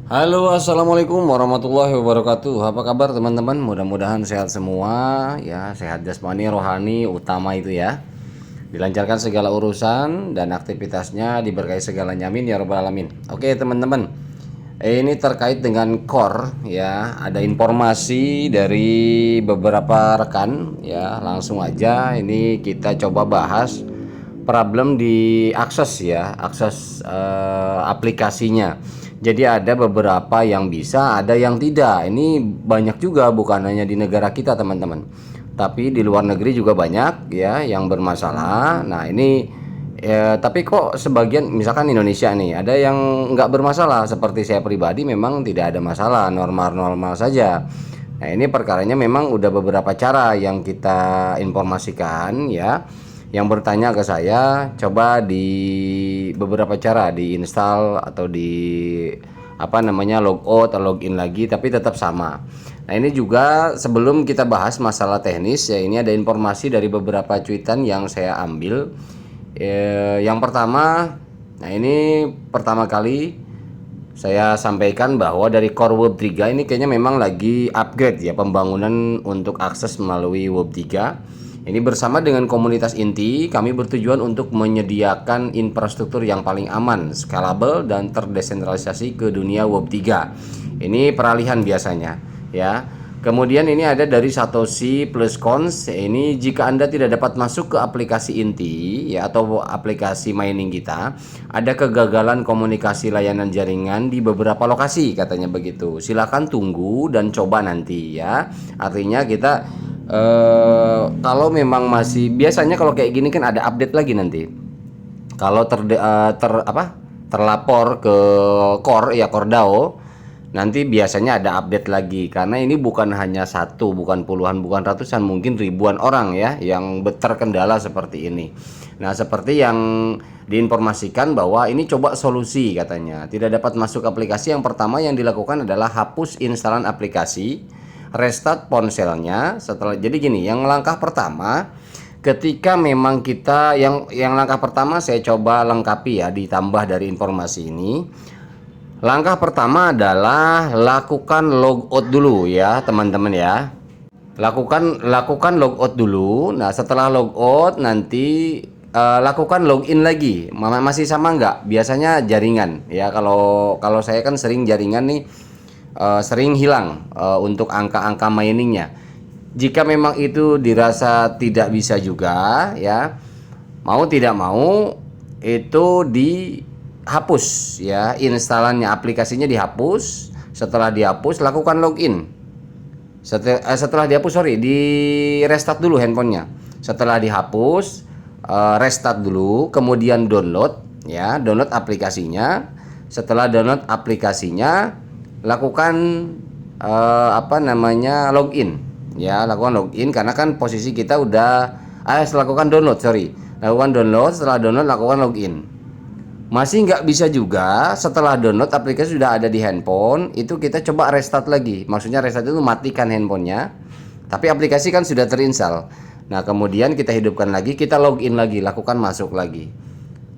Halo, assalamualaikum warahmatullahi wabarakatuh. Apa kabar teman-teman? Mudah-mudahan sehat semua, ya, sehat jasmani, rohani, utama itu ya. Dilancarkan segala urusan dan aktivitasnya, diberkahi segalanya, amin ya robbal alamin. Oke teman-teman, ini terkait dengan core ya. Ada informasi dari beberapa rekan ya. Langsung aja ini kita coba bahas problem di akses ya, akses aplikasinya. Jadi ada beberapa yang bisa, ada yang tidak. Ini banyak juga, bukan hanya di negara kita teman-teman, tapi di luar negeri juga banyak ya yang bermasalah. Nah ini ya, tapi kok sebagian misalkan Indonesia nih ada yang nggak bermasalah. Seperti saya pribadi memang tidak ada masalah, normal-normal saja. Nah ini perkaranya memang udah beberapa cara yang kita informasikan ya. Yang bertanya ke saya, coba di beberapa cara diinstal atau di apa namanya logout atau login lagi, tapi tetap sama. Nah ini juga sebelum kita bahas masalah teknis ya, ini ada informasi dari beberapa cuitan yang saya ambil. Yang pertama, nah ini pertama kali saya sampaikan bahwa dari Core Web 3 ini kayaknya memang lagi upgrade ya, pembangunan untuk akses melalui Web 3. Ini bersama dengan komunitas inti, kami bertujuan untuk menyediakan infrastruktur yang paling aman, scalable, dan terdesentralisasi ke dunia Web 3. Ini peralihan biasanya ya. Kemudian ini ada dari Satoshi plus cons. Ini jika Anda tidak dapat masuk ke aplikasi inti ya atau aplikasi mining kita, ada kegagalan komunikasi layanan jaringan di beberapa lokasi katanya begitu. Silakan tunggu dan coba nanti ya. Artinya kita kalau memang masih, biasanya kalau kayak gini kan ada update lagi nanti. Kalau terlapor ke Core ya, Cordao, nanti biasanya ada update lagi, karena ini bukan hanya satu, bukan puluhan, bukan ratusan, mungkin ribuan orang ya yang terkendala seperti ini. Nah seperti yang diinformasikan bahwa ini coba solusi katanya tidak dapat masuk aplikasi. Yang pertama yang dilakukan adalah hapus instalan aplikasi, restart ponselnya. Setelah, jadi gini, yang langkah pertama ketika memang kita yang langkah pertama saya coba lengkapi ya, ditambah dari informasi ini. Langkah pertama adalah lakukan logout dulu ya teman-teman ya. Lakukan logout dulu. Nah setelah logout nanti lakukan login lagi. Masih sama nggak? Biasanya jaringan ya. Kalau saya kan sering jaringan nih, sering hilang untuk angka-angka miningnya. Jika memang itu dirasa tidak bisa juga ya, mau tidak mau itu dihapus ya, instalannya, aplikasinya dihapus. Setelah dihapus lakukan login. Setelah dihapus, di restart dulu handphonenya. Setelah dihapus, restart dulu, kemudian download ya, download aplikasinya. Setelah download aplikasinya, lakukan login ya, lakukan login, karena kan posisi kita udah lakukan download, lakukan download. Setelah download lakukan login. Masih nggak bisa juga, setelah download aplikasi sudah ada di handphone, itu kita coba restart lagi. Maksudnya restart itu matikan handphonenya, tapi aplikasi kan sudah terinstall. Nah kemudian kita hidupkan lagi, kita login lagi, lakukan masuk lagi.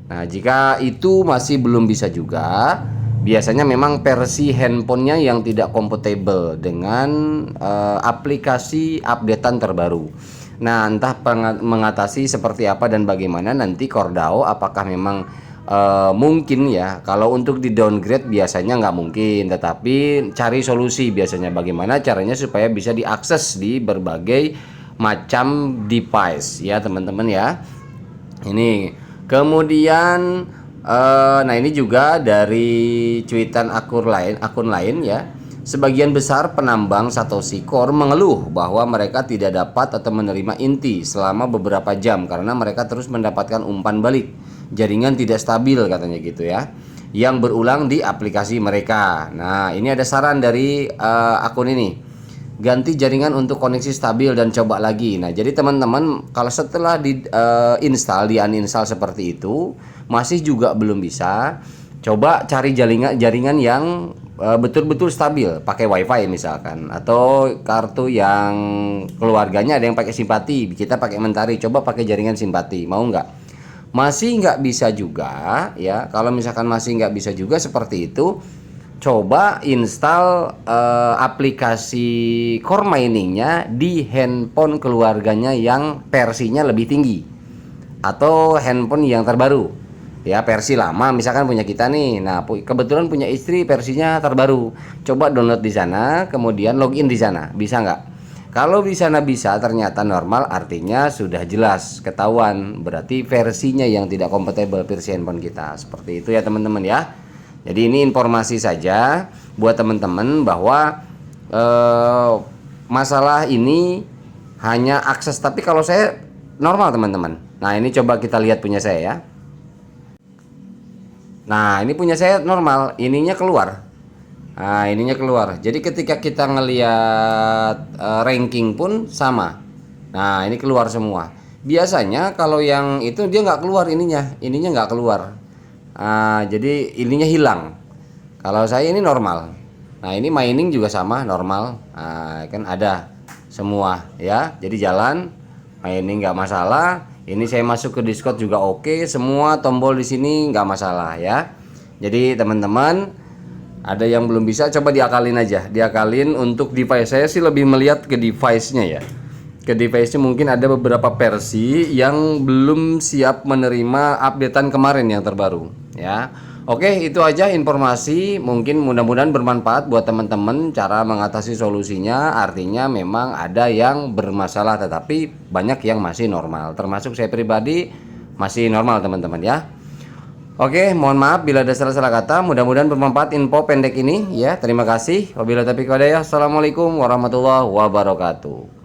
Nah jika itu masih belum bisa juga, biasanya memang versi handphonenya yang tidak compatible dengan aplikasi updatean terbaru. Nah entah mengatasi seperti apa dan bagaimana nanti Cordao, apakah memang mungkin ya. Kalau untuk di downgrade biasanya nggak mungkin, tetapi cari solusi biasanya bagaimana caranya supaya bisa diakses di berbagai macam device ya teman-teman ya. Ini kemudian nah ini juga dari cuitan akun lain ya. Sebagian besar penambang Satoshi Core mengeluh bahwa mereka tidak dapat atau menerima inti selama beberapa jam karena mereka terus mendapatkan umpan balik. Jaringan tidak stabil katanya gitu ya, yang berulang di aplikasi mereka. Nah ini ada saran dari akun ini, ganti jaringan untuk koneksi stabil dan coba lagi. Nah jadi teman-teman, kalau setelah di uninstall seperti itu masih juga belum bisa, coba cari jaringan yang betul-betul stabil, pakai wifi misalkan, atau kartu yang keluarganya ada yang pakai simpati, kita pakai mentari, coba pakai jaringan simpati, mau nggak? Masih nggak bisa juga ya, kalau misalkan masih nggak bisa juga seperti itu, coba install aplikasi core miningnya di handphone keluarganya yang versinya lebih tinggi atau handphone yang terbaru ya. Versi lama misalkan punya kita nih, nah kebetulan punya istri versinya terbaru, coba download di sana kemudian login di sana, bisa nggak? Kalau di sana bisa, ternyata normal, artinya sudah jelas ketahuan, berarti versinya yang tidak kompatibel versi handphone kita. Seperti itu ya teman-teman ya. Jadi ini informasi saja buat teman-teman bahwa masalah ini hanya akses, tapi kalau saya normal teman-teman. Nah ini coba kita lihat punya saya ya. Nah ini punya saya normal, ininya keluar. Nah ininya keluar. Jadi ketika kita ngelihat ranking pun sama. Nah ini keluar semua. Biasanya kalau yang itu dia nggak keluar, ininya nggak keluar. Jadi ininya hilang. Kalau saya ini normal. Nah ini mining juga sama normal. Kan ada semua ya. Jadi jalan mining nggak masalah. Ini saya masuk ke Discord juga oke. Semua tombol di sini nggak masalah ya. Jadi teman-teman, ada yang belum bisa, coba diakalin aja, diakalin untuk device. Saya sih lebih melihat ke device-nya ya. Ke device-nya mungkin ada beberapa versi yang belum siap menerima updatean kemarin yang terbaru ya. Oke, itu aja informasi, mungkin mudah-mudahan bermanfaat buat teman-teman cara mengatasi solusinya. Artinya memang ada yang bermasalah tetapi banyak yang masih normal. Termasuk saya pribadi masih normal teman-teman ya. Oke, mohon maaf bila ada salah-salah kata. Mudah-mudahan bermanfaat info pendek ini ya. Terima kasih. Wabillahi taufiq wal hidayah. Assalamualaikum warahmatullahi wabarakatuh.